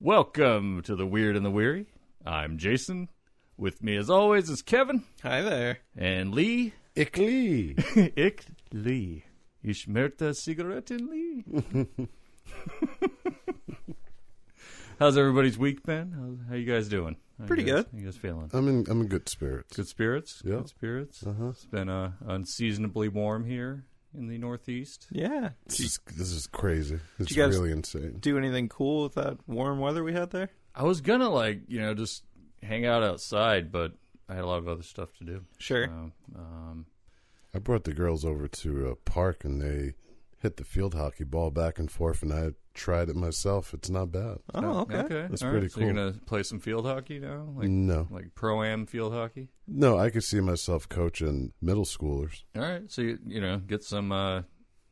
Welcome to the Weird and the Weary. I'm Jason. With me, as always, is Kevin. Hi there. And Lee. Ich Lee. Ich Lee. Ich möchte Zigaretten, Lee. How's everybody's week been? How you guys doing? Pretty good. How you guys feeling? I'm in good spirits. Good spirits? Yeah. Good spirits? Uh-huh. It's been unseasonably warm here in the Northeast. Yeah. This is crazy. It's you guys really insane. Do anything cool with that warm weather we had there? I was gonna, just hang out outside, but I had a lot of other stuff to do. Sure. I brought the girls over to a park, and they hit the field hockey ball back and forth, and I tried it myself. It's not bad. Oh, okay. That's All pretty right. So cool. you're going to play some field hockey now? No. Like pro-am field hockey? No, I could see myself coaching middle schoolers. All right. So, get some,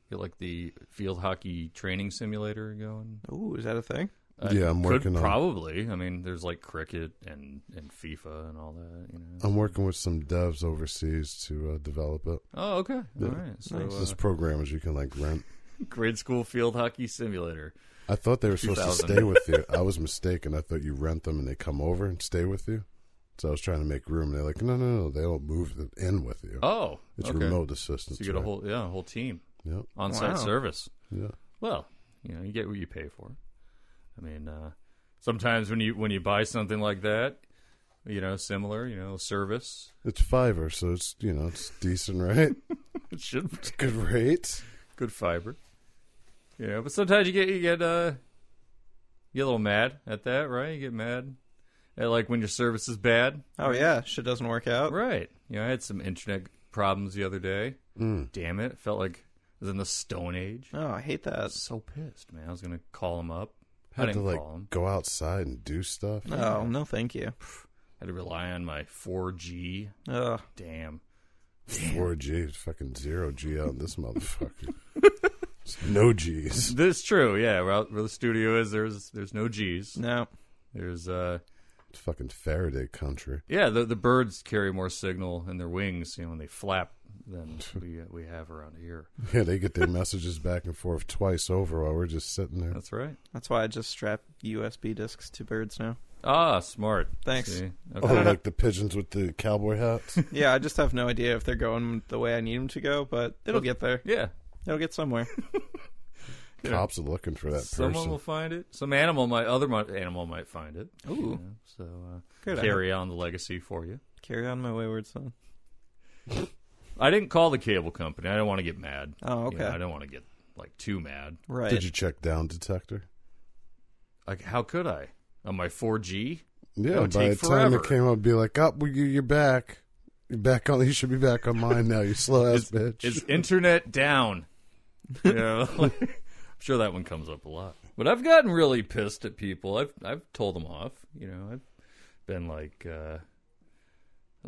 get like the field hockey training simulator going. Ooh, is that a thing? Yeah, I'm working on. Probably. I mean, there's like cricket and FIFA and all that. I'm working with some devs overseas to develop it. Oh, okay. Yeah. All right. So, This programmers you can rent. grade school field hockey simulator. I thought they were supposed to stay with you. I was mistaken. I thought you rent them and they come over and stay with you. So I was trying to make room. They're like, no, they don't move in with you. Oh, It's okay. remote assistance. So you get a whole team. Yep. On-site Wow. service. Yeah. Well, you get what you pay for. I mean, sometimes when you buy something like that, similar, service. It's Fiverr, so it's it's decent, right? It should be It's good rate. good fiber. But sometimes you get a little mad at that, right? You get mad at when your service is bad. Oh, yeah. Shit doesn't work out. Right. I had some internet problems the other day. Damn it. Felt like I was in the Stone Age. Oh, I hate I that. was so pissed, man. I was going to call them up. I Had didn't to call them. go outside and do stuff. Oh, no thank you. I had to rely on my 4G. Ugh. Damn. 4G, fucking 0G out in this motherfucker. It's no G's. This is true, yeah. Where the studio is, there's no G's. No. There's It's fucking Faraday country. yeah, the birds carry more signal in their wings, when they flap than we have around here. Yeah, they get their messages back and forth twice over while we're just sitting there. That's right. That's why I just strap USB discs to birds now. Ah, smart. Thanks. See? Oh, Okay. like the pigeons with the cowboy hats? Yeah, I just have no idea if they're going the way I need them to go, but it'll get there. Yeah. It'll get somewhere. Cops are looking for that Someone person. will find it. Some animal animal might find it. Ooh. So Good. carry on the legacy for you. Carry on my wayward son. I didn't call the cable company. I don't want to get mad. Oh, okay. I don't want to get too mad. Right. Did you check down detector? How could I? On my 4G? Yeah, would by the take time forever. it came up, it'd be like, oh, you're back. You're back on. You should be back on mine now, you slow ass bitch. Is internet down? I'm sure that one comes up a lot. But I've gotten really pissed at people. I've told them off. I've been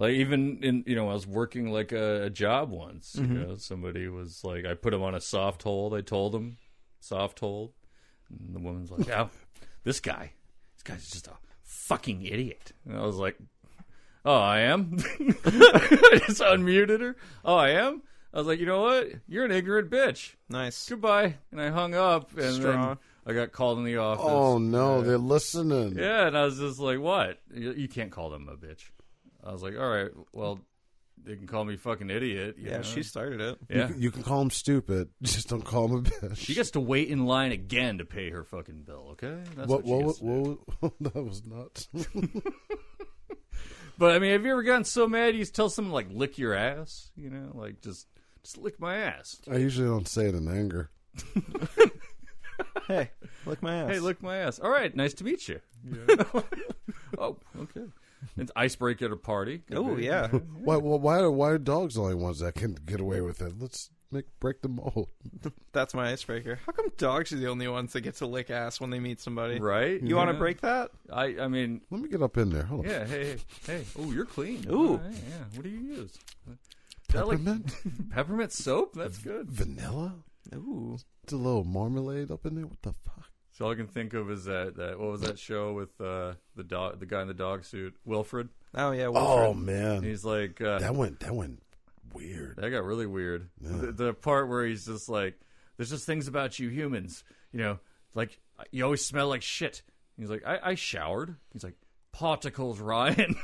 even in I was working a job once. Somebody was like, I put him on a soft hold. I told him soft hold, and the woman's like, "Oh, this guy's just a fucking idiot." And I was like, "Oh, I am." I just unmuted her. "Oh, I am." I was like, "You know what? You're an ignorant bitch. Nice. Goodbye." And I hung up, and Strong. then I got called in the office. Oh, no, they're listening. Yeah, and I was just like, "What? You can't call them a bitch." I was like, "All right, well, they can call me fucking idiot." you Yeah, know? she started it. Yeah. You can call them stupid. Just don't call them a bitch. She gets to wait in line again to pay her fucking bill, okay? That's what she gets to do. That was nuts. But, I mean, have you ever gotten so mad you tell someone, lick your ass? Just lick my ass. I usually don't say it in anger. Hey, lick my ass. Hey, lick my ass. All right, nice to meet you. Oh, okay. It's icebreaker at a party. Oh, yeah. Why are dogs the only ones that can get away with it? Let's break the mold. That's my icebreaker. How come dogs are the only ones that get to lick ass when they meet somebody? Right? You want to break that? I mean, Let me get up in there. Hold on. yeah, hey. Oh, you're clean. Ooh. All right, yeah. What do you use? Peppermint? Peppermint soap? That's good. Vanilla? Ooh. It's a little marmalade up in there? What the fuck? So all I can think of is that what was that show with the guy in the dog suit, Wilfred? Oh, yeah. Oh, Wilfred. man. He's like That went weird. that got really weird. Yeah. The part where he's just like, "There's just things about you humans, like you always smell like shit." He's like, I showered. He's like, particles, Ryan.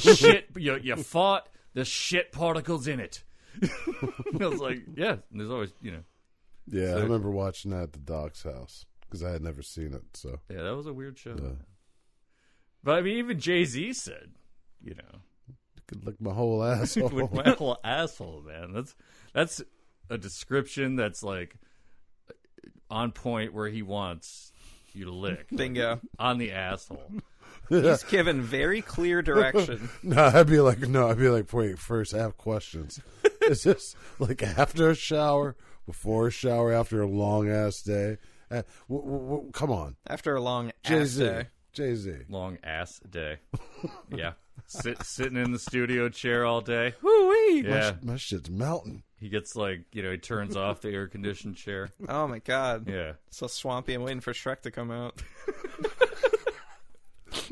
Shit, you fought. There's shit particles in it. I was like, yeah. And there's always, Yeah, So- I remember watching that at the Doc's house because I had never seen it. So Yeah, that was a weird show. Yeah. But I mean, even Jay-Z said, could lick my whole asshole. with my whole asshole, man. That's a description that's like on point where he wants you to lick Bingo. on the asshole. He's given very clear direction. No, I'd be like, wait, first I have questions. Is this like after a shower, before a shower, after a long ass day? Come on, After a long Jay-Z. ass day. Jay-Z. Long ass day. Yeah. Sitting in the studio chair all day. Woo-wee. Yeah. My shit's melting. He gets like, he turns off the air conditioned chair. Oh, my God. Yeah. So swampy. I'm waiting for Shrek to come out.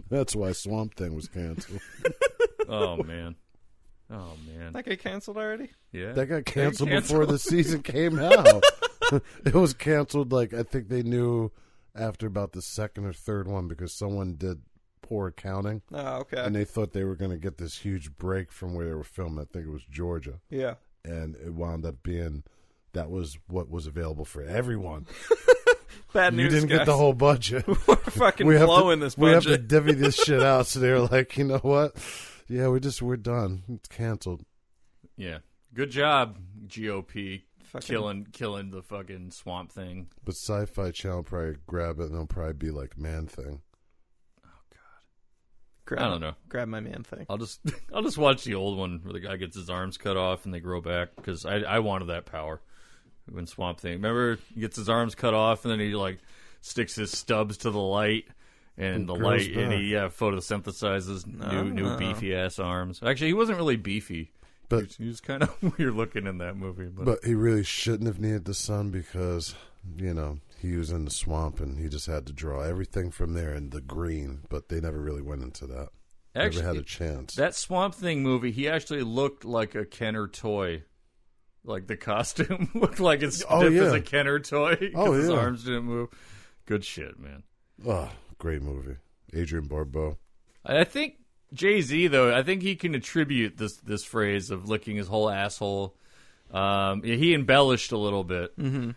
That's why Swamp Thing was canceled. Oh, man. That got canceled already? Yeah. That got canceled Canceled. before the season came out. It was canceled, I think they knew after about the second or third one because someone did poor accounting. Oh, okay. And they thought they were going to get this huge break from where they were filming. I think it was Georgia. Yeah. And it wound up being that was what was available for everyone. Bad You news, didn't guys. get the whole budget. We're fucking have blowing to, this We have to budget. divvy this shit out. So they were like, you know what? Yeah, we're done. It's canceled. Yeah. Good job, GOP. Fucking- Killing the fucking Swamp Thing. But Sci-Fi Channel probably grab it and it'll probably be like Man Thing. Grab, I don't know. Grab my man thing. I'll just watch the old one where the guy gets his arms cut off and they grow back because I wanted that power when Swamp Thing. Remember, he gets his arms cut off and then he like sticks his stubs to the light and the grows light and back. he photosynthesizes new beefy ass arms. Actually, he wasn't really beefy. But He was kind of weird looking in that movie. But he really shouldn't have needed the sun because, he was in the swamp and he just had to draw everything from there in the green. But they never really went into that. Actually, never had a chance. That Swamp Thing movie, he actually looked like a Kenner toy. Like the costume looked like it's stiff as a Kenner toy because his arms didn't move. Good shit, man. Oh, great movie. Adrian Barbeau. I think Jay-Z, though, I think he can attribute this phrase of licking his whole asshole. He embellished a little bit. Mm-hmm.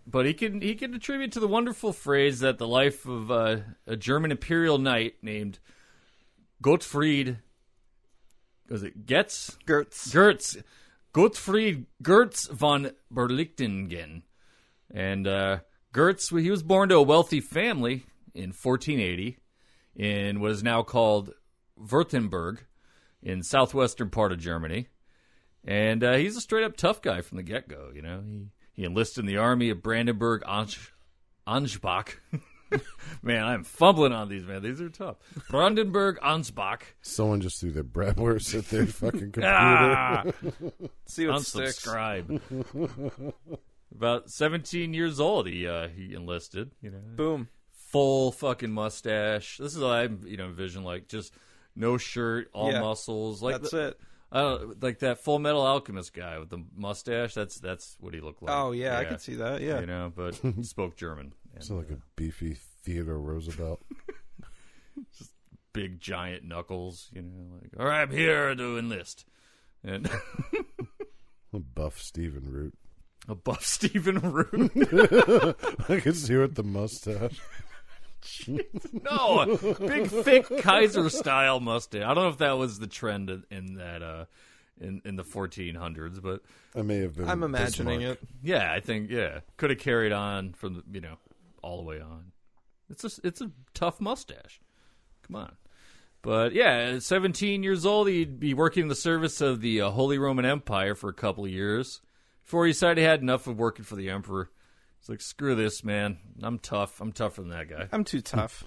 But he can attribute to the wonderful phrase that the life of a German imperial knight named Gottfried, was it Götz? Götz. Gottfried Götz von Berlichtengen. And Götz, he was born to a wealthy family in 1480 in what is now called Württemberg in southwestern part of Germany. And he's a straight-up tough guy from the get-go, He enlisted in the army of Brandenburg Ansbach. Man, I'm fumbling on these, man. These are tough. Brandenburg Ansbach. Someone just threw their bratwurst at their fucking computer. Ah! See what sticks. Unsubscribe. About 17 years old, he enlisted. Boom. Full fucking mustache. This is what I envision, like just no shirt, all Yeah. muscles. Like That's it. like that Full Metal Alchemist guy with the mustache. That's what he looked like. Oh, yeah, I could see that. Yeah. But he spoke German. And, Sound like a beefy Theodore Roosevelt. big giant knuckles. Like, all right, I'm here to enlist. And A buff Stephen Root. a buff Stephen Root. I can see her with the mustache. No, big thick Kaiser style mustache. I don't know if that was the trend in that in the 1400s, but I may have been. I'm imagining Bismarck. it. yeah, I think could have carried on from all the way on. It's a tough mustache. Come on. But yeah, at 17 years old, he'd be working in the service of the Holy Roman Empire for a couple of years before he decided he had enough of working for the emperor. He's like, screw this, man. I'm tough. I'm tougher than that guy. I'm too tough.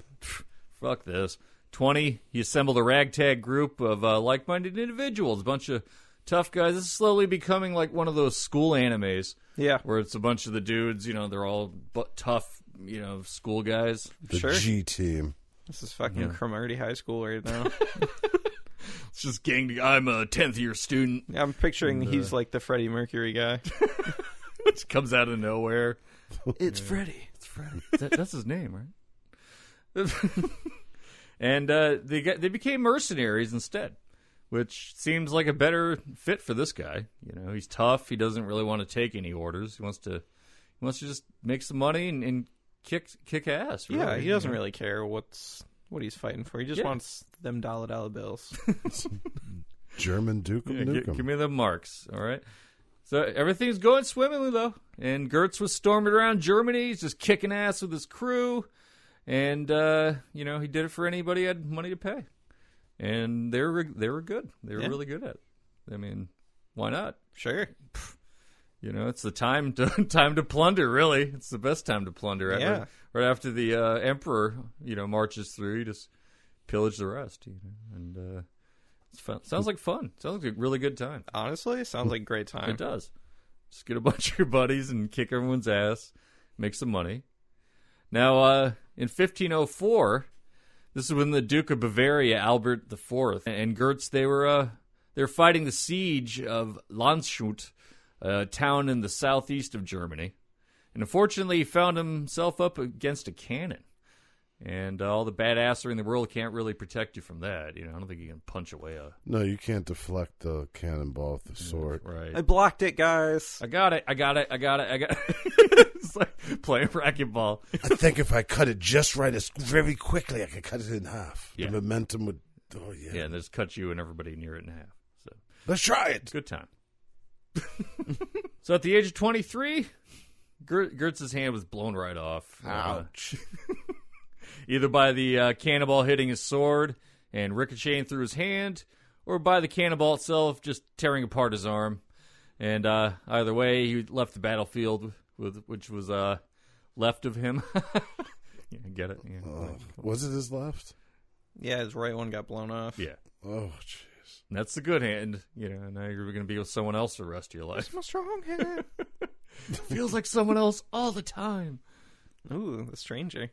Fuck this. 20, he assembled a ragtag group of like-minded individuals, a bunch of tough guys. This is slowly becoming like one of those school animes Yeah. where it's a bunch of the dudes, they're all tough, school guys. The Sure. G team. This is fucking Cromartie High School right now. It's just I'm a 10th year student. I'm picturing he's like the Freddie Mercury guy. Which comes out of nowhere. It's Freddie. It's Freddie. That's his name, right? And they became mercenaries instead, which seems like a better fit for this guy. He's tough. He doesn't really want to take any orders. He wants to just make some money and kick ass. Really. Yeah, he doesn't really care what he's fighting for. He just wants them dollar bills. German Duke of Nukem. Give me the marks, all right? So everything's going swimmingly, though. And Götz was storming around Germany. He's just kicking ass with his crew. And, he did it for anybody who had money to pay. And they were good. They were really good at it. I mean, why not? Sure. It's the time to plunder, really. It's the best time to plunder. Yeah. Right after the emperor, marches through, you just pillage the rest. And it's fun. Sounds like fun. Sounds like a really good time. Honestly, it sounds like a great time. It does. Just get a bunch of your buddies and kick everyone's ass, make some money. Now, in 1504, this is when the Duke of Bavaria, Albert IV, and Götz, they were fighting the siege of Landshut, a town in the southeast of Germany. And unfortunately, he found himself up against a cannon. And all the badassery in the world can't really protect you from that. I don't think you can punch away a... No, you can't deflect the cannonball with the sword. Right. I blocked it, guys. I got it. It's like playing racquetball. I think if I cut it just right, very quickly, I could cut it in half. Yeah. The momentum would... Oh, yeah. Yeah, and just cut you and everybody near it in half. So Let's try it. good time. So at the age of 23, Götz's hand was blown right off. Ouch. Either by the cannonball hitting his sword and ricocheting through his hand, or by the cannonball itself just tearing apart his arm. And either way, he left the battlefield with which was left of him. Yeah, get it? Yeah. Was it his left? Yeah, his right one got blown off. Yeah. Oh, jeez. And that's the good hand. Now you're going to be with someone else the rest of your life. It's my strong hand. Feels like someone else all the time. Ooh, the stranger.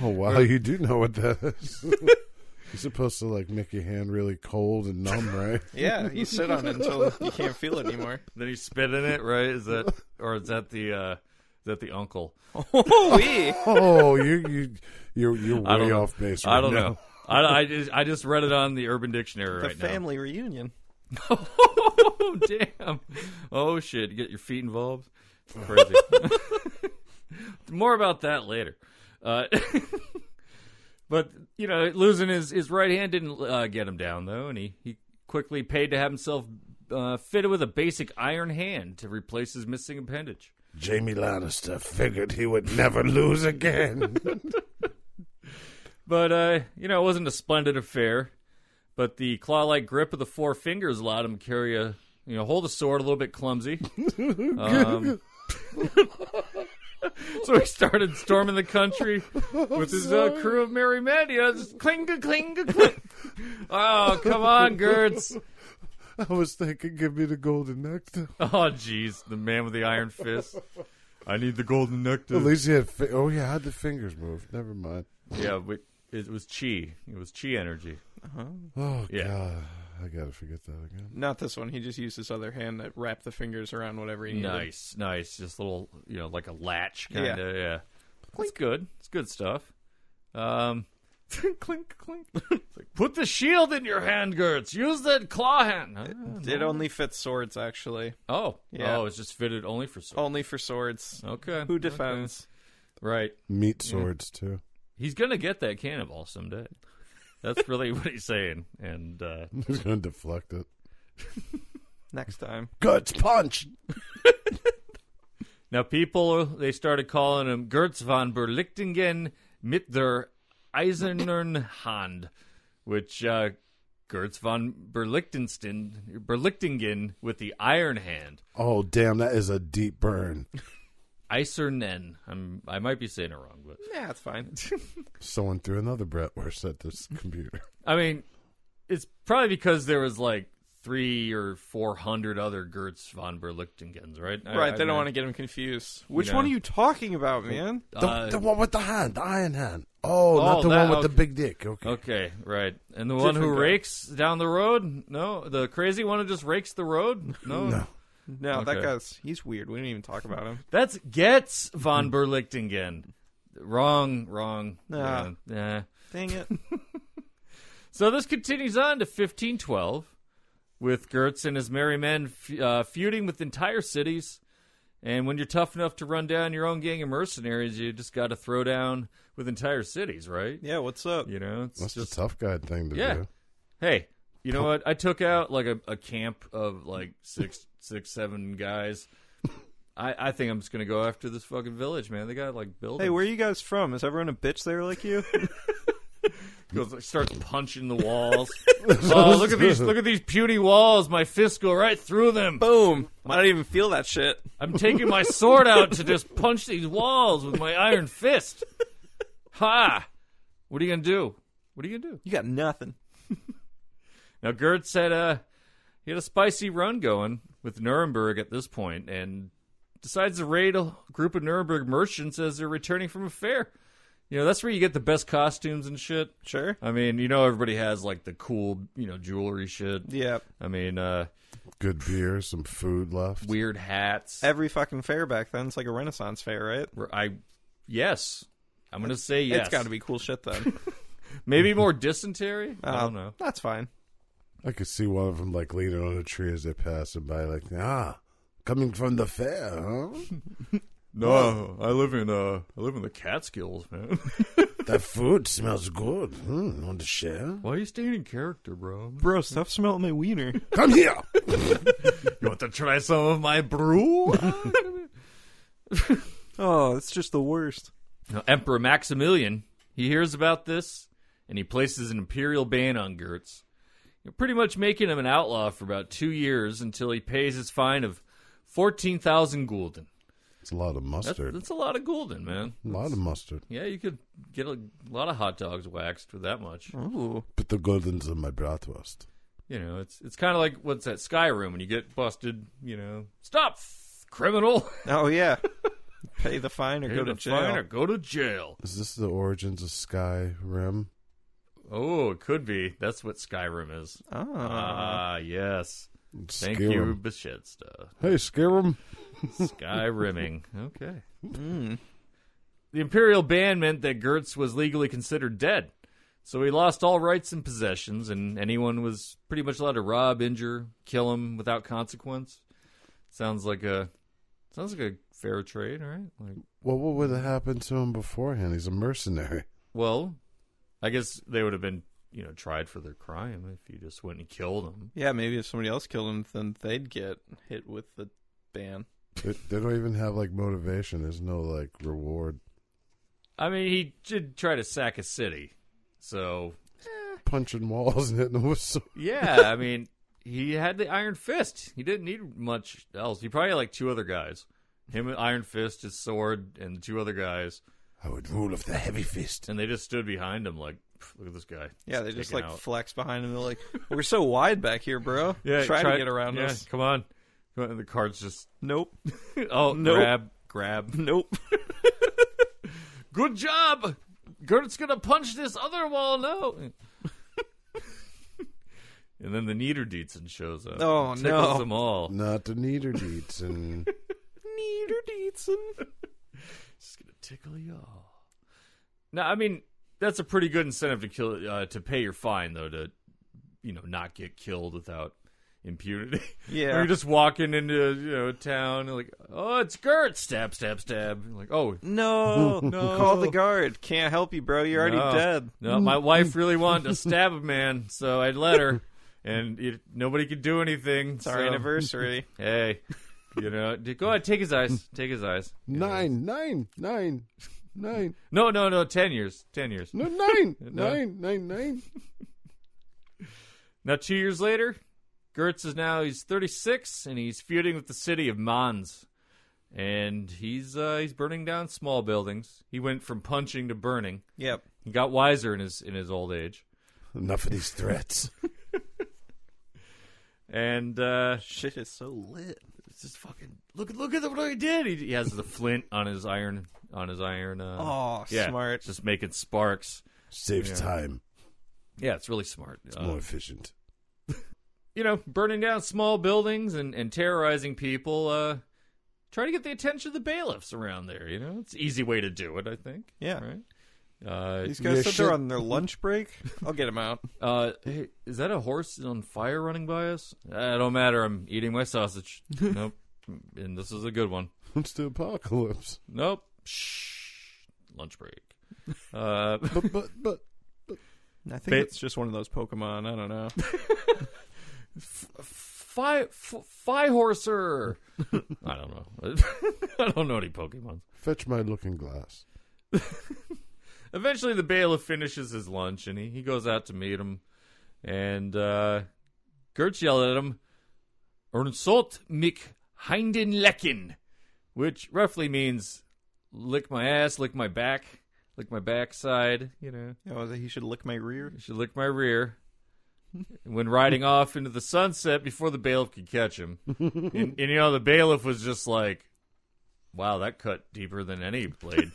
Oh, wow, you do know what that is. You're supposed to, make your hand really cold and numb, right? Yeah, you sit on it until you can't feel it anymore. Then you spit in it, right? Is that the uncle? Oh, wee. Oh, you're way off base right I don't now. know. I just read it on the Urban Dictionary The right now. family reunion. Oh, damn. Oh, shit. You get your feet involved? Crazy. More about that later. But, losing his right hand didn't get him down, though, and he quickly paid to have himself fitted with a basic iron hand to replace his missing appendage. Jamie Lannister figured he would never lose again. But, it wasn't a splendid affair. But the claw-like grip of the four fingers allowed him to carry hold a sword a little bit clumsy. So he started storming the country with his crew of merry men. Just cling, cling, cling. Oh, come on, Götz. I was thinking, give me the golden nectar. Oh, jeez, the man with the iron fist. I need the golden nectar. At least he had. How'd the fingers move? Never mind. Yeah, but it was chi. It was chi energy. Uh-huh. Oh Yeah. God, I gotta forget that again. Not this one. He just used his other hand that wrapped the fingers around whatever he needed. Nice. Just a little, like a latch kind of. Yeah. It's good. It's good stuff. Clink, clink. It's like, put the shield in your hand, Götz. Use that claw hand. It only fits swords, actually. Oh. Yeah. Oh, it's just fitted only for swords. Only for swords. Okay. Who defends? Okay. Right. Meat swords too. He's gonna get that cannonball someday. That's really what he's saying. And He's gonna deflect it. Next time. Götz punch. Now people, they started calling him Götz von Berlichtingen mit der Eisernen Hand, which Götz von Berlichtingen with the iron hand. Oh damn, that is a deep burn. Eisernen. I might be saying it wrong, but Yeah, it's fine. Someone threw another Bratwurst at this computer. I mean, it's probably because there was like 300 or 400 other Götz von Berlichtingens, right? Right, they don't want to get him confused. Which one are you talking about, man? The one with the hand, the iron hand. Oh, not the one with the big dick. Okay. Okay, right. And the one who Different guy. rakes down the road? No. The crazy one who just rakes the road? No. No, Okay. that guy's... He's weird. We didn't even talk about him. That's Götz von Berlichtingen. Wrong. Nah. Yeah. Dang it. So this continues on to 1512, with Götz and his merry men feuding with entire cities. And when you're tough enough to run down your own gang of mercenaries, you just got to throw down with entire cities, right? Yeah, what's up? You know, it's That's just the tough guy thing to do. Hey, you know what? I took out like a camp of like six, 7 guys. I think I'm just gonna go after this fucking village, man. They got like buildings. Hey, where are you guys from? Is everyone a bitch there like you? Starts punching the walls. Oh, look at these puny walls. My fists go right through them. Boom. I don't even feel that shit. I'm taking my sword out to just punch these walls with my iron fist. Ha! What are you gonna do? You got nothing. Now Götz had he had a spicy run going with Nuremberg at this point, and decides to raid a group of Nuremberg merchants as they're returning from a fair. You know, that's where you get the best costumes and shit. Sure. I mean, you know, everybody has like the cool, jewelry shit. Yeah. I mean, Good beer, some food left. weird hats. Every fucking fair back then, it's like a Renaissance fair, right? Yes. I'm going to say yes. It's got to be cool shit then. Maybe more dysentery? I don't know. That's fine. I could see one of them like leaning on a tree as they pass him by, like, coming from the fair, huh? No, I live in the Catskills, man. That food smells good. Want to share? Why are you staying in character, bro? Bro, stop smelling my wiener. Come here. You want to try some of my brew? Oh, it's just the worst. Now, Emperor Maximilian, he hears about this, and he places an imperial ban on Götz. Pretty much making him an outlaw for about 2 years until he pays his fine of 14,000 gulden. It's a lot of mustard. That's a lot of gulden, man. A lot of mustard. Yeah, you could get a lot of hot dogs waxed for that much. Ooh. Put the guldens in my bratwurst. You know, it's kind of like what's that Skyrim when you get busted. Stop, criminal. Oh, yeah. Pay the fine or Pay go to the jail. fine or go to jail. Is this the origins of Skyrim? Oh, it could be. That's what Skyrim is. Ah. Yes. Thank Skyrim. you, Bethesda. Hey, Skyrim. Skyrimming. Okay. Mm. The imperial ban meant that Götz was legally considered dead, so he lost all rights and possessions, and anyone was pretty much allowed to rob, injure, kill him without consequence. Sounds like a fair trade, right? Well, what would have happened to him beforehand? He's a mercenary. Well, I guess they would have been, tried for their crime if you just went and killed them. Yeah, maybe if somebody else killed him, then they'd get hit with the ban. They don't even have, motivation. There's no, reward. I mean, he did try to sack a city, so... Punching walls and hitting them with swords. Yeah, I mean, he had the Iron Fist. He didn't need much else. He probably had, 2 other guys. Him with Iron Fist, his sword, and 2 other guys. I would rule of the heavy fist. And they just stood behind him like, look at this guy. Yeah, they just taken out. flex behind him. They're like, "We're so wide back here, bro. Yeah, try to get around us." Come on. And the cart's just, Nope. oh, Nope. grab. Nope. Good job. Götz gonna punch this other wall. No. And then the Niederdietzen shows up. Oh, Tickles no. them all. Not the Niederdietz and Niederdietzen. Just gonna tickle y'all. Now, I mean, that's a pretty good incentive to pay your fine, though, to not get killed without impunity. Yeah. Or you're just walking into a town and like, oh, it's Götz. Stab, stab, stab. You're like, oh No. No. Call the guard. Can't help you, bro. You're No. already dead. no, my wife really wanted to stab a man, so I let her, and nobody could do anything. It's our anniversary. Hey, go ahead, take his eyes. Take his eyes. 9. No, 10 years. 10 years. No, 9. No. 9. Now, 2 years later, Götz he's 36, and he's feuding with the city of Mainz. And he's burning down small buildings. He went from punching to burning. Yep. He got wiser in his old age. Enough of these threats. And Shit is so lit. it's just fucking look at what he did. He has the flint on his iron. Oh, yeah, smart. Just making sparks. Saves time. Yeah, it's really smart. It's more efficient. Burning down small buildings and terrorizing people try to get the attention of the bailiffs around there. You know, it's an easy way to do it, I think. Yeah. Right. These guys sit there on their lunch break. I'll get them out. Hey, is that a horse on fire running by us? It don't matter. I'm eating my sausage. Nope. And this is a good one. It's the apocalypse. Nope. Shh. Lunch break. But I think it's just one of those Pokemon. I don't know. Horser. I don't know. I don't know any Pokemon. fetch my looking glass. Eventually, the bailiff finishes his lunch, and he goes out to meet him. And Götz yelled at him, "Ernsollt mich hinden lecken," which roughly means lick my ass, lick my backside, you know. Oh, he should lick my rear? You should lick my rear. When riding off into the sunset before the bailiff could catch him. And you know, the bailiff was just like, wow, that cut deeper than any blade.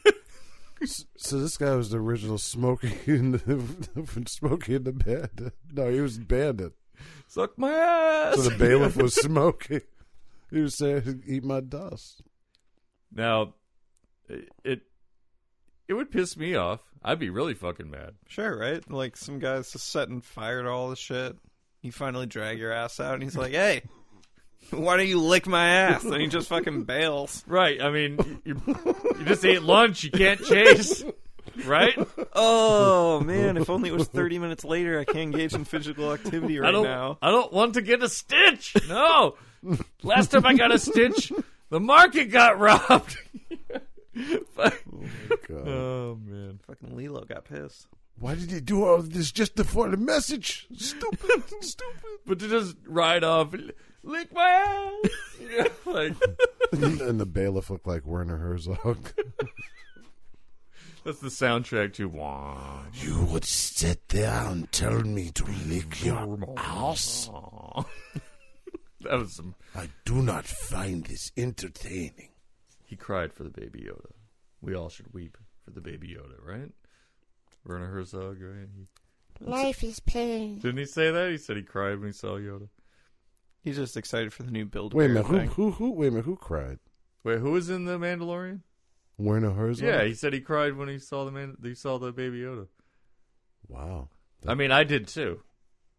So this guy was the original Smokey in the Bandit. No, he was Bandit. Suck my ass. So the bailiff was Smokey. He was saying, "Eat my dust." Now, it would piss me off. I'd be really fucking mad. Sure, right? Like some guy's just setting fire to all the shit. You finally drag your ass out, and he's like, "Hey, why don't you lick my ass?" And he just fucking bails. Right. I mean, you just ate lunch. You can't chase. Right? Oh, man. If only it was 30 minutes later. I can't engage in physical activity right now. I don't want to get a stitch. No. Last time I got a stitch, the market got robbed. Oh, my God. Oh, man. Fucking Lilo got pissed. Why did he do all of this just before the message? Stupid. But to just ride off and lick my ass. Yeah, like, And the bailiff looked like Werner Herzog. that's the soundtrack to Wah. You would sit there and tell me to lick your ass? That was some. I do not find this entertaining. He cried for the baby Yoda. We all should weep for the baby Yoda, right? Werner Herzog, right? Life is pain. Didn't he say that? He said he cried when he saw Yoda. He's just excited for the new build. Wait a minute, who cried? Wait, who was in the Mandalorian? Werner Herzog? Yeah, he said he cried when he saw the baby Yoda. Wow. I mean, I did too.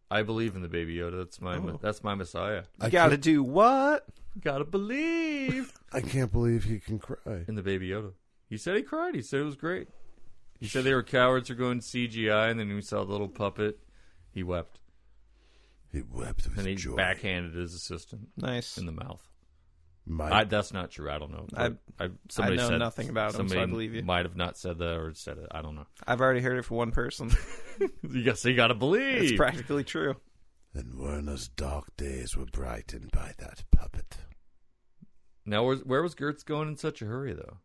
I believe in the baby Yoda. That's my Messiah. You gotta do what? Gotta believe I can't believe he can cry. in the baby Yoda. He said he cried. He said it was great. He said they were cowards for going CGI, and then when he saw the little puppet, he wept. He wept with And he joy. backhanded his assistant Nice. in the mouth. My, That's not true. I don't know. I Somebody know said, nothing about him, so somebody I believe you. might have not said that or said it. I don't know. I've already heard it from one person. You gotta believe. It's practically true. and Werner's dark days were brightened by that puppet. Now, where was Götz going in such a hurry, though?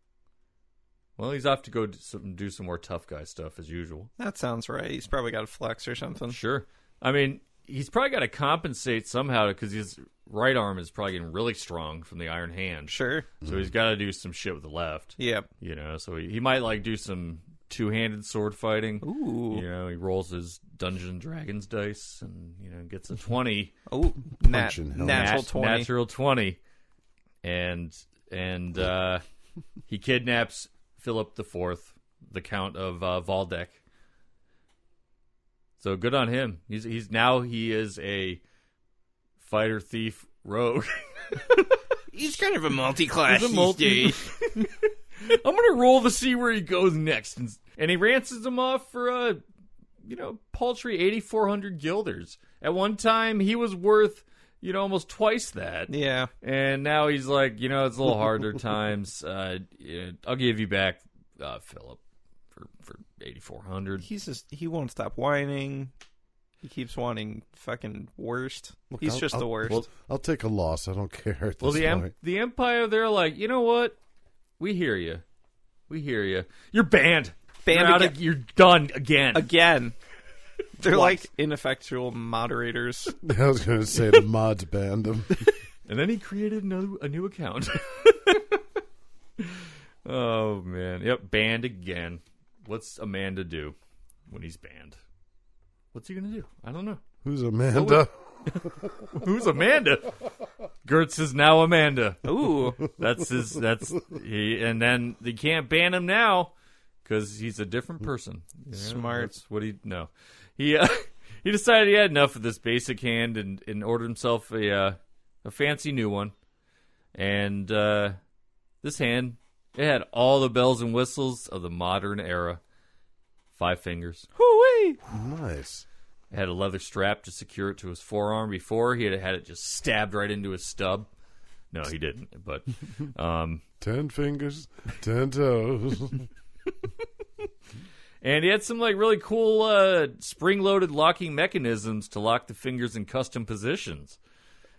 Well, he's off to go do some more tough guy stuff as usual. That sounds right. He's probably got a flex or something. Sure. I mean, he's probably got to compensate somehow because his right arm is probably getting really strong from the iron hand. Sure. So he's got to do some shit with the left. Yep. You know, so he might like do some two-handed sword fighting. Ooh. You know, he rolls his Dungeons and Dragons dice and, you know, gets a 20. Oh, Punching hell. natural 20. Natural 20. And he kidnaps Philip IV, the Count of Waldeck. So good on him. He is a fighter, thief, rogue. He's kind of a multi-class He's a multi- I'm gonna roll to see where he goes next, and he ransoms him off for paltry 8,400 guilders. At one time, he was worth almost twice that. Yeah. And now he's like, it's a little harder times. I'll give you back, Philip, for 8,400. He won't stop whining. He keeps wanting fucking worst. Look, He's just the worst. Well, I'll take a loss. I don't care at this point. The Empire, they're like, you know what? We hear you. You're banned. You're done again. Again. They're like ineffectual moderators. I was going to say the mods banned him. And then he created a new account. Oh, man. Yep, banned again. What's Amanda do when he's banned? What's he going to do? I don't know. Who's Amanda? Who's Amanda? Götz is now Amanda. Ooh. And then they can't ban him now because he's a different person. Smart. That's what he decided he had enough of this basic hand and ordered himself a fancy new one. And this hand, it had all the bells and whistles of the modern era. 5 fingers. Hoo-wee! Nice. It had a leather strap to secure it to his forearm. Before, he had it just stabbed right into his stub. No, he didn't. But 10 fingers, 10 toes. And he had some really cool spring-loaded locking mechanisms to lock the fingers in custom positions.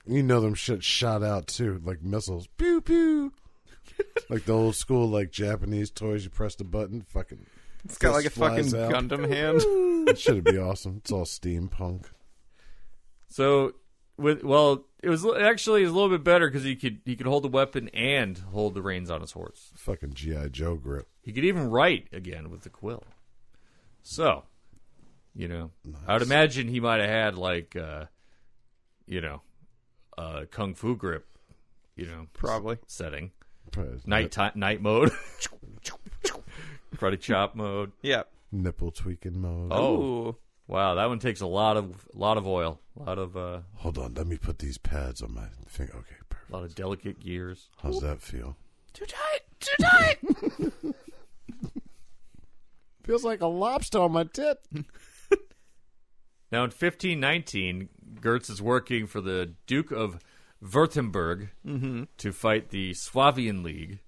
You know them shit shot out too, like missiles. Pew pew. Like the old school Japanese toys. You press the button, fucking. It's got a fucking out. Gundam hand. That should be awesome. It's all steampunk. So, it was actually a little bit better because he could hold the weapon and hold the reins on his horse. Fucking G.I. Joe grip. He could even write again with the quill. So, Nice. I would imagine he might have had kung fu grip, Probably. setting. Probably Night mode. Karate chop mode. Yeah. nipple tweaking mode. Oh. Ooh. Wow, that one takes a lot of oil. A lot of Hold on, let me put these pads on my finger. Okay, perfect. a lot of delicate gears. How's that feel? Too tight. Too tight. Feels like a lobster on my tit. Now, in 1519, Götz is working for the Duke of Württemberg to fight the Swabian League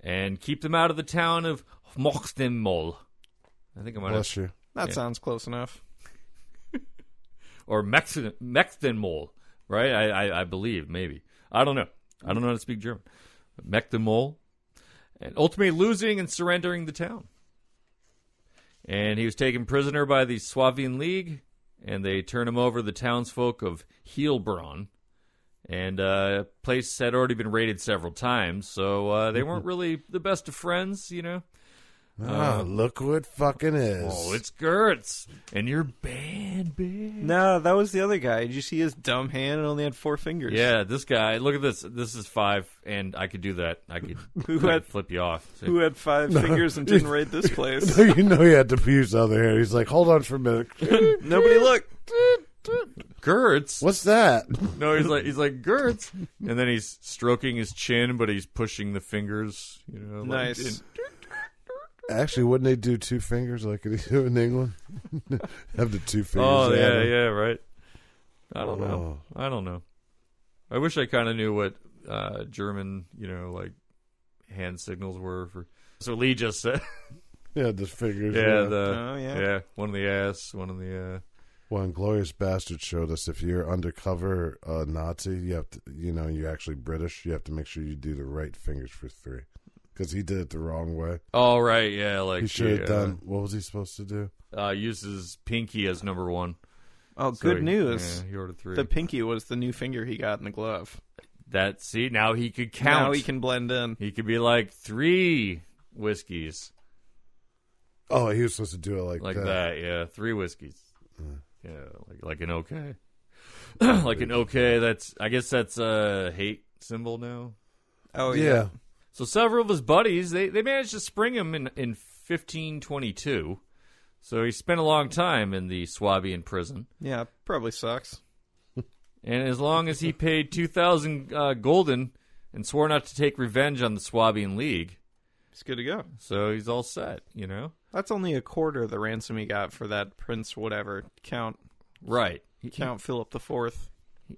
and keep them out of the town of Mochtenmol. I think I might Bless have... you. That sounds close enough. Or Mechtenmol, right? I believe, maybe. I don't know. I don't know how to speak German. Mechtenmol. And ultimately losing and surrendering the town. And he was taken prisoner by the Swabian League, and they turned him over to the townsfolk of Heilbronn. And place had already been raided several times, so they weren't really the best of friends, Look who it fucking is. Oh, it's Götz, and you're bad, bitch. No, that was the other guy. Did you see his dumb hand? It only had 4 fingers. Yeah, this guy, look at this. This is 5, and I could do that. I could flip you off. See? Who had 5 fingers and didn't raid this place? You know he had to use the other hand. He's like, hold on for a minute. Nobody look. Götz? What's that? No, he's like Götz, and then he's stroking his chin, but he's pushing the fingers. Nice. Actually, wouldn't they do 2 fingers like they do in England? Have the 2 fingers. Oh, added. yeah, right. I don't know. I wish I kind of knew what German, hand signals were for. So Lee just said. Yeah, the fingers. Yeah. One in the ass, one in the. Well, Inglourious Basterds showed us if you're undercover Nazi, you have to, you're actually British. You have to make sure you do the right fingers for 3, because he did it the wrong way. Oh right, yeah, he should have done. What was he supposed to do? Uses pinky as number 1. Oh, So good news. Yeah, he ordered 3. The pinky was the new finger he got in the glove. Now he could count. Now he can blend in. He could be like 3 whiskeys. Oh, he was supposed to do it Like that. that, yeah. 3 whiskeys. Yeah, like an okay. Like an okay, I guess that's a hate symbol now. Oh, Yeah. So several of his buddies, they managed to spring him in 1522. So he spent a long time in the Swabian prison. Yeah, probably sucks. And as long as he paid 2,000 gulden and swore not to take revenge on the Swabian League, It's good to go. so he's all set, That's only a quarter of the ransom he got for that Prince whatever. Count Right. Philip IV.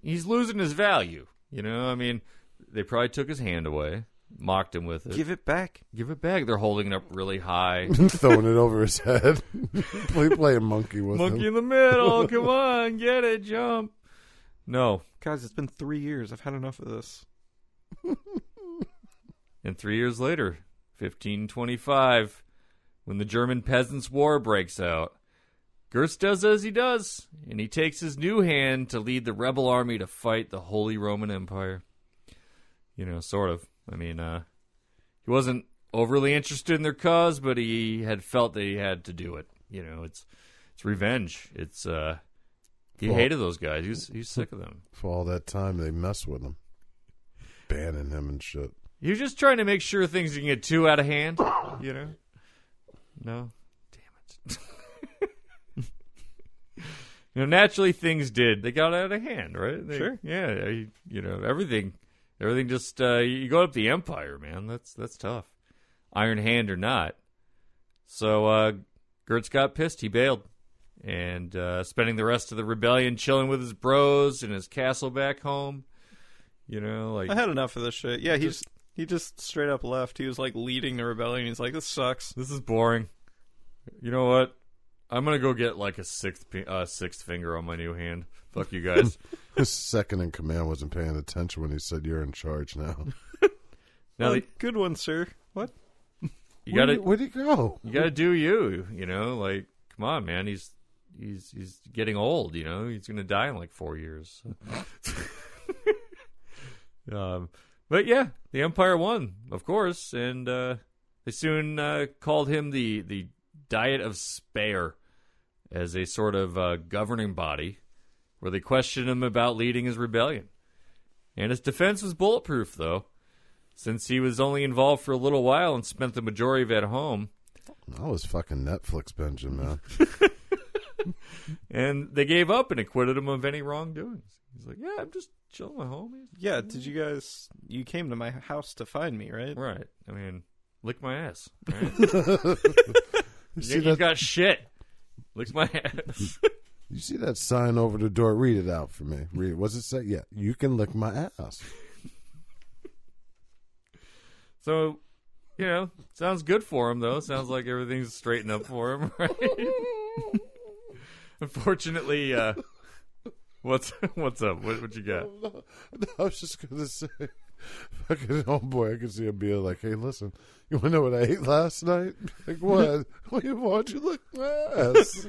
He's losing his value, I mean, they probably took his hand away, mocked him with it. Give it back. Give it back. They're holding it up really high. Throwing it over his head. Play a monkey with Monkey him. in the middle. Come on, get it, jump. No. Guys, it's been 3 years. I've had enough of this. And 3 years later, 1525, when the German Peasants' War breaks out, Götz does as he does, and he takes his new hand to lead the rebel army to fight the Holy Roman Empire. Sort of. I mean, he wasn't overly interested in their cause, but he had felt that he had to do it. It's revenge. It's He hated those guys. He's sick of them. For all that time, they mess with him, banning him and shit. He was just trying to make sure things didn't get too out of hand, you know? No? Damn it. Naturally things did. They got out of hand, right? Sure. Yeah, everything just, you go up the empire, man. That's tough. Iron hand or not. So, Götz got pissed. He bailed. And spending the rest of the rebellion chilling with his bros in his castle back home. I had enough of this shit. Yeah, he just straight up left. He was like leading the rebellion. He's like, this sucks. This is boring. You know what? I'm gonna go get like a sixth finger on my new hand. Fuck you guys. His second in command wasn't paying attention when he said, "You're in charge now." Good one, sir. What? Where'd he go? You gotta do you. Like, come on, man. He's getting old. He's gonna die in like 4 years. But yeah, the Empire won, of course, and they soon called him the Diet of Speyer as a sort of governing body where they questioned him about leading his rebellion. And his defense was bulletproof, though, since he was only involved for a little while and spent the majority of it at home. That was fucking Netflix binging, man. And they gave up and acquitted him of any wrongdoings. He's like, yeah, I'm just chilling with homies. Yeah, you came to my house to find me, right? Right. I mean, lick my ass. Right? You got shit. Licks my ass. You see that sign over the door? Read it out for me. Read it. What's it say? Yeah, you can lick my ass. So, sounds good for him, though. Sounds like everything's straightened up for him, right? Unfortunately, what's up? What you got? I was just gonna say, fucking homeboy. I can see him being like, "Hey, listen, you want to know what I ate last night?" Like, what? Why'd you lick my ass?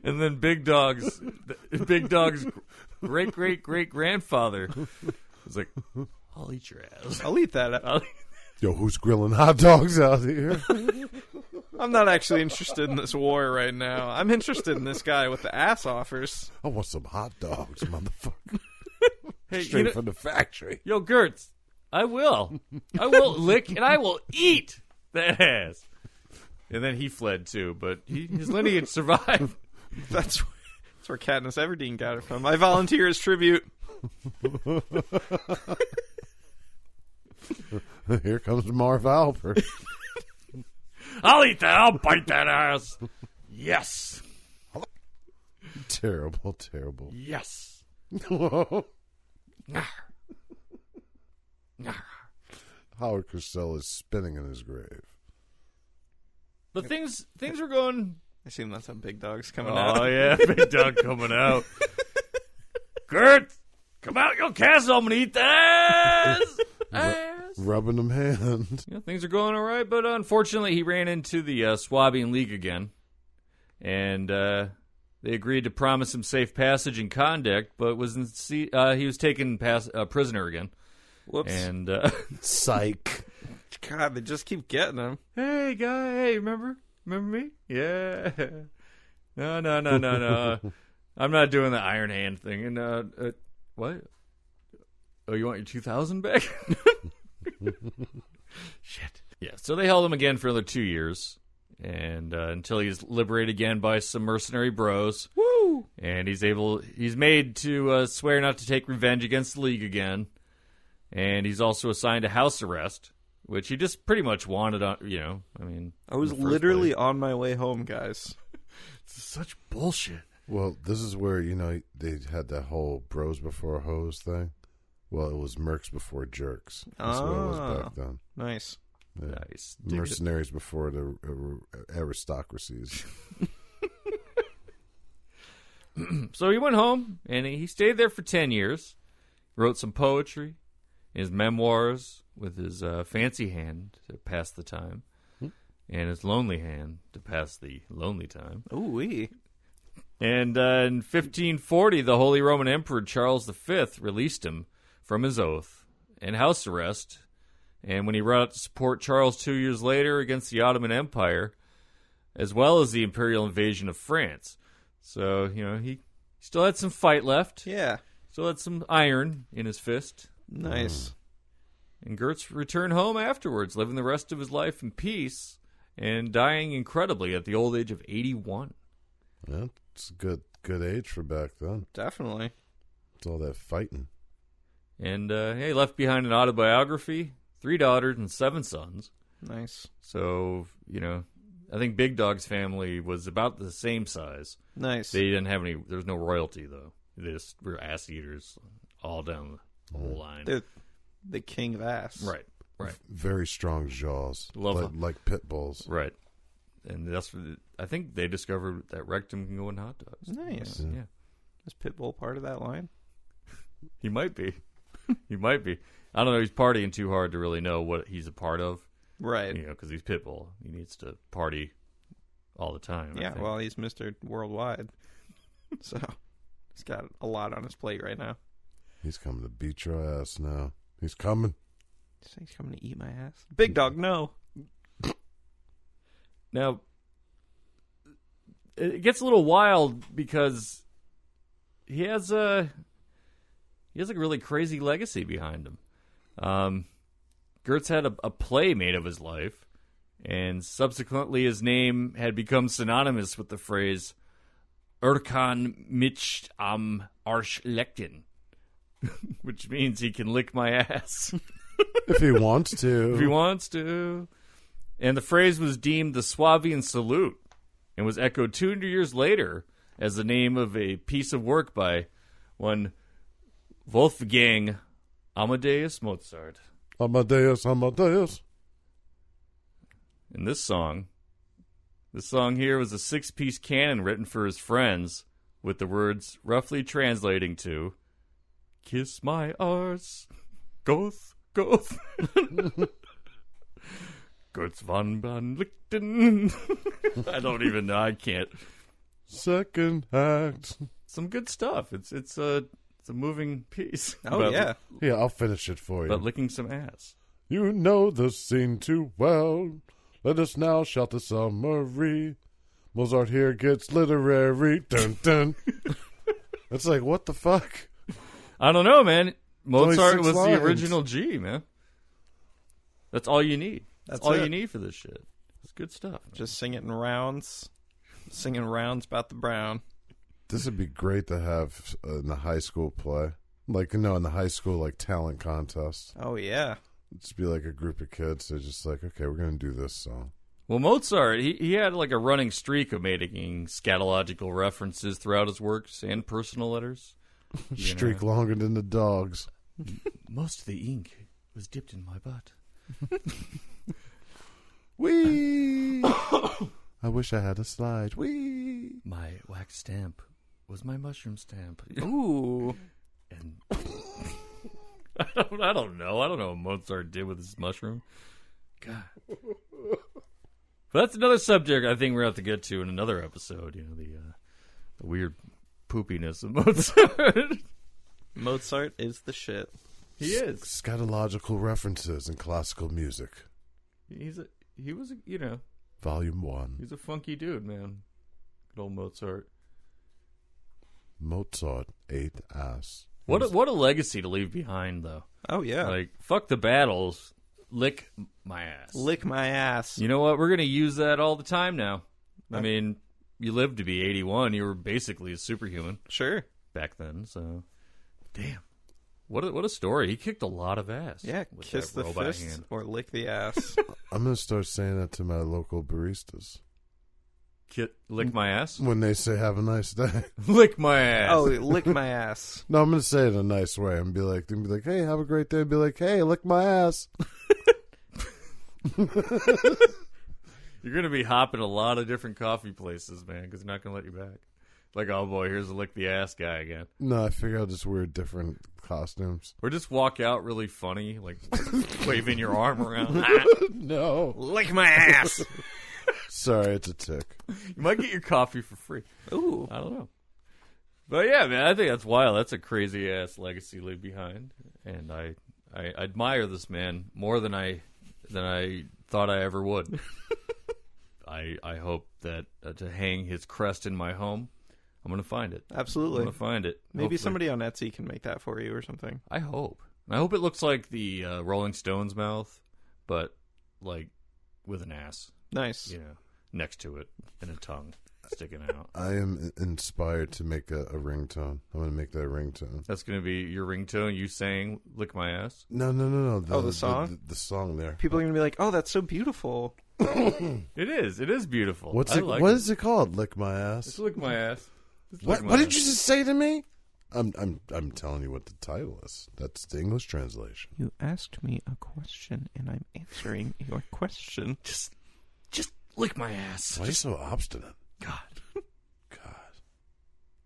And then Big Dog's great grandfather was like, "I'll eat your ass. I'll eat that. Yo, who's grilling hot dogs out here? I'm not actually interested in this war right now. I'm interested in this guy with the ass offers. I want some hot dogs, motherfucker. Hey, Straight from the factory. Yo, Götz, I will lick and I will eat that ass." And then he fled too, but his lineage survived. That's where Katniss Everdeen got it from. I volunteer as tribute. Here comes Marv Albert. I'll eat that. I'll bite that ass. Yes. Terrible. Yes. Howard Cosell is spinning in his grave. But things were going. I assume that's how Big Dog's coming out. Oh yeah, Big Dog coming out. Götz, come out your castle. I'm gonna eat that ass. Rubbing them hands. Things are going all right, but unfortunately, he ran into the Swabian League again, and they agreed to promise him safe passage and conduct, but he was taken prisoner again. Whoops! And psych. God, they just keep getting him. Hey, guy, hey, remember me? Yeah. No. I'm not doing the Iron Hand thing. And what? Oh, you want your 2,000 back? Shit. Yeah. So they held him again for another 2 years, and until he's liberated again by some mercenary bros. Woo! And he's made to swear not to take revenge against the League again, and he's also assigned to house arrest, which he just pretty much wanted on. I was literally on my way home, guys. It's such bullshit. Well, this is where they had that whole bros before hoes thing. Well, it was mercs before jerks. That's what it was back then. Nice. Yeah. Nice. Mercenaries before the aristocracies. So he went home, and he stayed there for 10 years. Wrote some poetry, his memoirs with his fancy hand to pass the time, and his lonely hand to pass the lonely time. Ooh-wee. And in 1540, the Holy Roman Emperor Charles V released him from his oath and house arrest. And when he brought out to support Charles 2 years later against the Ottoman Empire, as well as the imperial invasion of France. So, he still had some fight left. Yeah. Still had some iron in his fist. Nice. And Götz returned home afterwards, living the rest of his life in peace and dying incredibly at the old age of 81. Yeah, it's a good age for back then. Definitely. It's all that fighting. And he left behind an autobiography, 3 daughters and 7 sons. Nice. So, I think Big Dog's family was about the same size. Nice. They didn't have there was no royalty, though. They just were ass eaters all down the whole line. They're the king of ass. Right. Very strong jaws. Like pit bulls. Right. And I think they discovered that rectum can go in hot dogs. Nice. Yeah. Is Pitbull part of that line? He might be. He might be. I don't know. He's partying too hard to really know what he's a part of. Right. Because he's Pitbull. He needs to party all the time. Yeah, well, he's Mr. Worldwide. So he's got a lot on his plate right now. He's coming to beat your ass now. He's coming. He's coming to eat my ass. Big Dog, no. Now, it gets a little wild because he has a really crazy legacy behind him. Götz had a play made of his life, and subsequently his name had become synonymous with the phrase "Kann mich am Arsch lecken," which means he can lick my ass. If he wants to. If he wants to. And the phrase was deemed the Swabian salute and was echoed 200 years later as the name of a piece of work by one Wolfgang Amadeus Mozart. Amadeus. And this song here was a 6-piece canon written for his friends with the words roughly translating to "Kiss my arse, Goethe." Götz von Lichten. I don't even know. I can't. Second act. Some good stuff. It's a moving piece. Oh, yeah. Yeah, I'll finish it for you. About licking some ass. You know the scene too well. Let us now shout the summary. Mozart here gets literary. Dun dun. It's like, what the fuck? I don't know, man. Mozart was lines. the original G, man. That's all you need. That's all it. you need for this shit. It's good stuff. Man. Just sing it in rounds. Singing rounds about the brown. This would be great to have in the high school play. Like, in the high school, like, talent contest. Oh, yeah. Just be like a group of kids. They're just like, okay, we're going to do this song. Well, Mozart, he had like a running streak of making scatological references throughout his works and personal letters. Streak longer than the dogs. Most of the ink was dipped in my butt. Wee! I wish I had a slide. Wee! My wax stamp was my mushroom stamp. Ooh. And I don't know. I don't know what Mozart did with his mushroom. God. But that's another subject I think we're going to have to get to in another episode. The weird poopiness of Mozart. Mozart is the shit. He is. Scatological references in classical music. He was Volume 1. he's a funky dude, man. Good old Mozart. Mozart ate ass. What a legacy to leave behind, though. Oh, yeah. Like, fuck the battles. Lick my ass. Lick my ass. You know what? We're going to use that all the time now. I mean, you lived to be 81. You were basically a superhuman Sure. back then, so... Damn. What a story. He kicked a lot of ass. Yeah, with kiss that the robot fist hand. or lick the ass. I'm going to start saying that to my local baristas. Lick my ass? When they say, have a nice day. Lick my ass. Oh, lick my ass. No, I'm going to say it in a nice way. And be like, hey, have a great day. And be like, hey, lick my ass. You're going to be hopping a lot of different coffee places, man, because they're not going to let you back. Like, oh boy, here's the lick the ass guy again. No, I figure I'll just wear different costumes. Or just walk out really funny, like waving your arm around. No. Lick my ass. Sorry, it's a tick. You might get your coffee for free. Ooh. I don't know. But yeah, man, I think that's wild. That's a crazy ass legacy to leave behind. And I admire this man more than I thought I ever would. I hope that to hang his crest in my home, I'm gonna find it. Absolutely. I'm gonna find it. Maybe Hopefully. somebody on Etsy can make that for you or something. I hope. I hope it looks like the Rolling Stones mouth, but like with an ass, Nice. next to it and a tongue sticking out. I am inspired to make a ringtone. I'm going to make that a ringtone. That's gonna be your ringtone. You saying "lick my ass"? No. The song? The song there. People are going to be like, oh, that's so beautiful. It is. It is beautiful. What Like is it called? Lick my ass. It's lick my ass. What did you just say to me? I'm telling you what the title is. That's the English translation. You asked me a question, and I'm answering your question. Just lick my ass. Why are you so obstinate? God.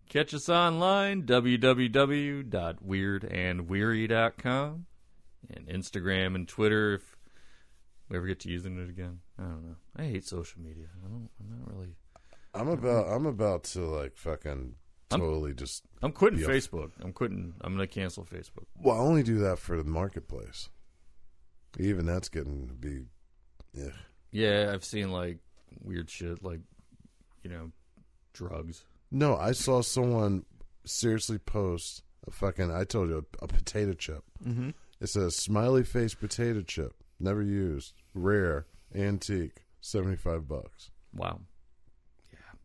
Catch us online, www.weirdandweary.com, and Instagram and Twitter if we ever get to using it again. I don't know. I hate social media. I'm not really. I'm about to like fucking totally just. I'm quitting Facebook. I'm going to cancel Facebook. Well, I only do that for the marketplace. Even that's getting to be. Yeah. Yeah, I've seen like weird shit, like drugs. No, I saw someone seriously post a fucking. I told you a potato chip. Mm-hmm. It says smiley face potato chip, never used, rare, antique, $75. Wow.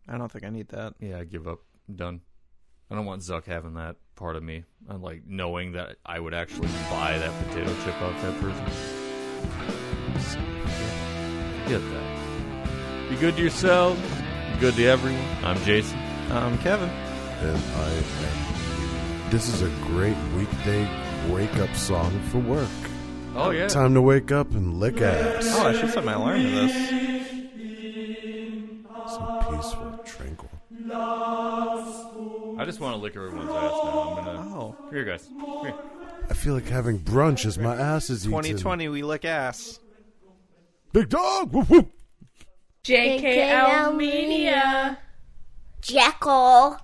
I don't think I need that. Yeah, I give up. I'm done. I don't want Zuck having that part of me. I like knowing that I would actually buy that potato chip off that person. Get that. Be good to yourself. Be good to everyone. I'm Jason. I'm Kevin. And I am. This is a great weekday wake-up song for work. Oh, yeah. Time to wake up and lick ass. Oh, I should set my alarm to this. Some peaceful, tranquil. I just want to lick everyone's ass now. I'm going to... Oh. Come here, guys. Come here. I feel like having brunch as my ass is eaten. 2020, we lick ass. Big dog! Whoop, whoop. JKL Media. Jackal.